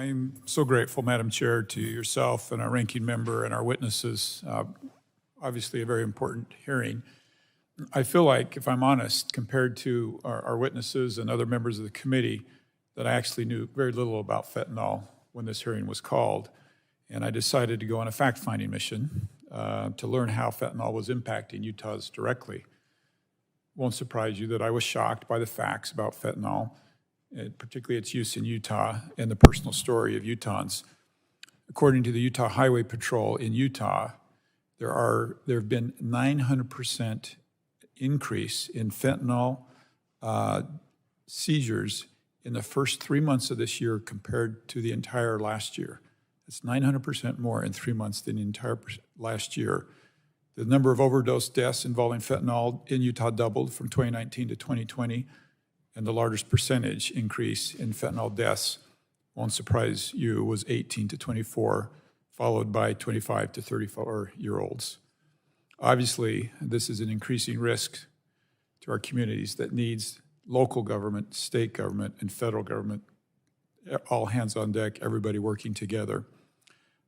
I'm so grateful, Madam Chair, to yourself and our ranking member and our witnesses. Obviously, a very important hearing. I feel like, if I'm honest, compared to our witnesses and other members of the committee, that I actually knew very little about fentanyl when this hearing was called. And I decided to go on a fact-finding mission to learn how fentanyl was impacting Utahs directly. Won't surprise you that I was shocked by the facts about fentanyl, particularly its use in Utah and the personal story of Utahns. According to the Utah Highway Patrol in Utah, there have been 900% increase in fentanyl seizures in the first 3 months of this year compared to the entire last year. It's 900% more in 3 months than the entire last year. The number of overdose deaths involving fentanyl in Utah doubled from 2019 to 2020, and the largest percentage increase in fentanyl deaths, won't surprise you, was 18 to 24, followed by 25 to 34-year-olds. Obviously, this is an increasing risk to our communities that needs local government, state government, and federal government, all hands on deck, everybody working together.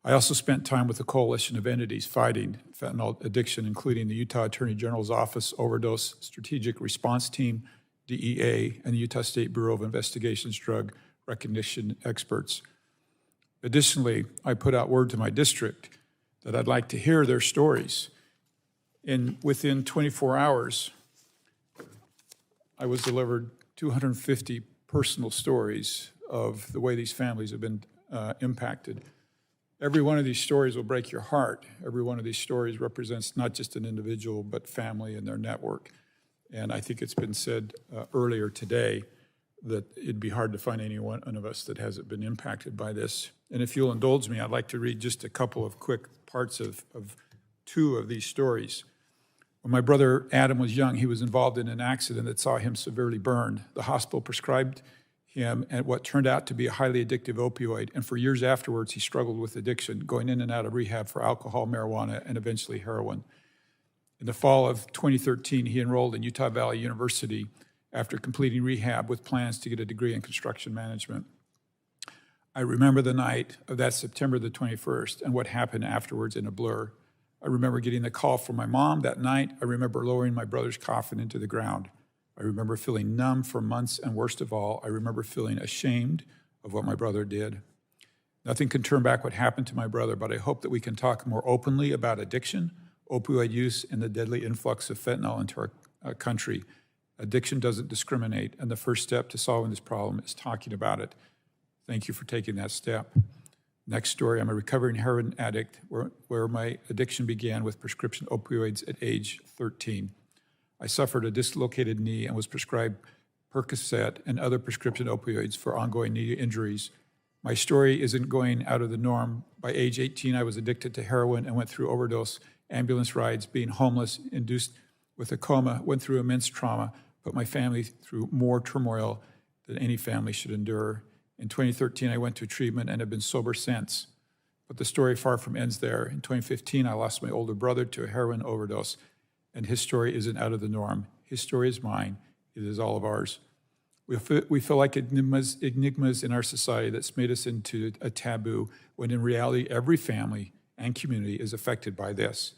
I also spent time with a coalition of entities fighting fentanyl addiction, including the Utah Attorney General's Office Overdose Strategic Response Team, DEA, and the Utah State Bureau of Investigation's drug recognition experts. Additionally, I put out word to my district that I'd like to hear their stories. And within 24 hours, I was delivered 250 personal stories of the way these families have been impacted. Every one of these stories will break your heart. Every one of these stories represents not just an individual, but family and their network. And I think it's been said earlier today that it'd be hard to find any one of us that hasn't been impacted by this. And if you'll indulge me, I'd like to read just a couple of quick parts of two of these stories. When my brother Adam was young, he was involved in an accident that saw him severely burned. The hospital prescribed him and what turned out to be a highly addictive opioid, and for years afterwards he struggled with addiction, going in and out of rehab for alcohol, marijuana, and eventually heroin. In the fall of 2013, he enrolled in Utah Valley University after completing rehab with plans to get a degree in construction management. I remember the night of that September the 21st and what happened afterwards in a blur. I remember getting the call from my mom that night. I remember lowering my brother's coffin into the ground. I remember feeling numb for months, and worst of all, I remember feeling ashamed of what my brother did. Nothing can turn back what happened to my brother, but I hope that we can talk more openly about addiction, opioid use, and the deadly influx of fentanyl into our country. Addiction doesn't discriminate, and the first step to solving this problem is talking about it. Thank you for taking that step. Next story, I'm a recovering heroin addict where my addiction began with prescription opioids at age 13. I suffered a dislocated knee and was prescribed Percocet and other prescription opioids for ongoing knee injuries. My story isn't going out of the norm. By age 18, I was addicted to heroin and went through overdose, ambulance rides, being homeless, induced with a coma, went through immense trauma, put my family through more turmoil than any family should endure. In 2013, I went to treatment and have been sober since. But the story far from ends there. In 2015, I lost my older brother to a heroin overdose, and his story isn't out of the norm. His story is mine. It is all of ours. We feel like enigmas in our society that's made us into a taboo, when in reality, every family and community is affected by this.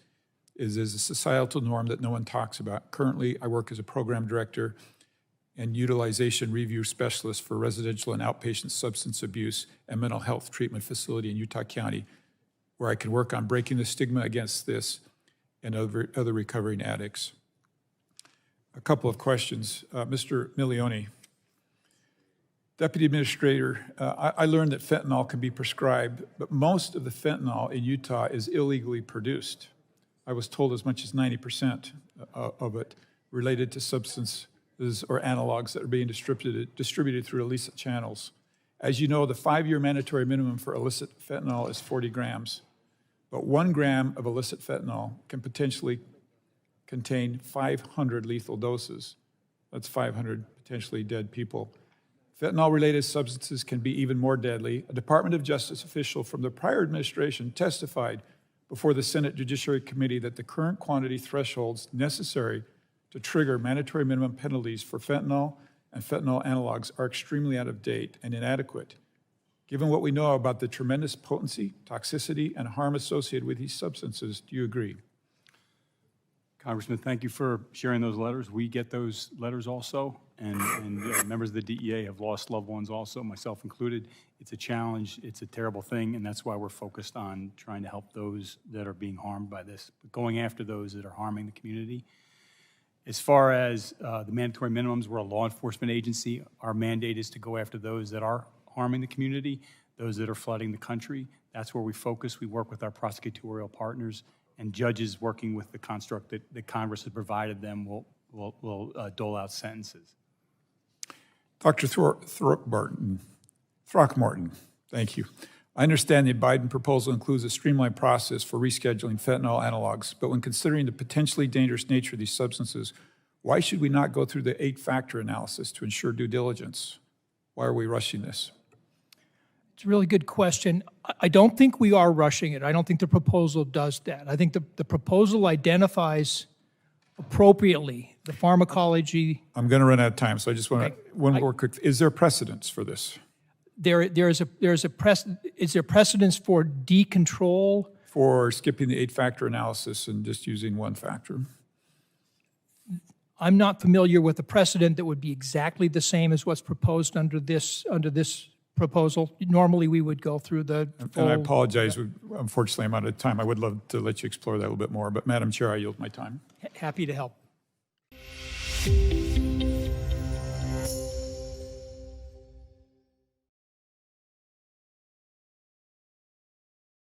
It is a societal norm that no one talks about. Currently, I work as a program director and utilization review specialist for residential and outpatient substance abuse and mental health treatment facility in Utah County, where I can work on breaking the stigma against this and other recovering addicts. A couple of questions. Mr. Milioni, Deputy Administrator, I learned that fentanyl can be prescribed, but most of the fentanyl in Utah is illegally produced. I was told as much as 90% of it related to substances or analogs that are being distributed through illicit channels. As you know, the 5-year mandatory minimum for illicit fentanyl is 40 grams. But 1 gram of illicit fentanyl can potentially contain 500 lethal doses. That's 500 potentially dead people. Fentanyl-related substances can be even more deadly. A Department of Justice official from the prior administration testified before the Senate Judiciary Committee that the current quantity thresholds necessary to trigger mandatory minimum penalties for fentanyl and fentanyl analogs are extremely out of date and inadequate. Given what we know about the tremendous potency, toxicity, and harm associated with these substances, do you agree? Congressman, thank you for sharing those letters. We get those letters also, and members of the DEA have lost loved ones also, myself included. It's a challenge, it's a terrible thing, and that's why we're focused on trying to help those that are being harmed by this, but going after those that are harming the community. As far as the mandatory minimums, we're a law enforcement agency. Our mandate is to go after those that are harming the community, those that are flooding the country. That's where we focus. We work with our prosecutorial partners, and judges working with the construct that Congress has provided them will dole out sentences. Dr. Throckmorton, thank you. I understand the Biden proposal includes a streamlined process for rescheduling fentanyl analogs, but when considering the potentially dangerous nature of these substances, why should we not go through the 8-factor analysis to ensure due diligence? Why are we rushing this? It's a really good question. I don't think we are rushing it. I don't think the proposal does that. I think the proposal identifies appropriately the pharmacology. I'm going to run out of time, so I just want to, one more quick, is there precedence for this? Is there precedence for decontrol? For skipping the 8-factor analysis and just using 1 factor? I'm not familiar with a precedent that would be exactly the same as what's proposed under this proposal. Normally, we would go through the full. And I apologize, unfortunately, I'm out of time. I would love to let you explore that a little bit more, but Madam Chair, I yield my time. Happy to help.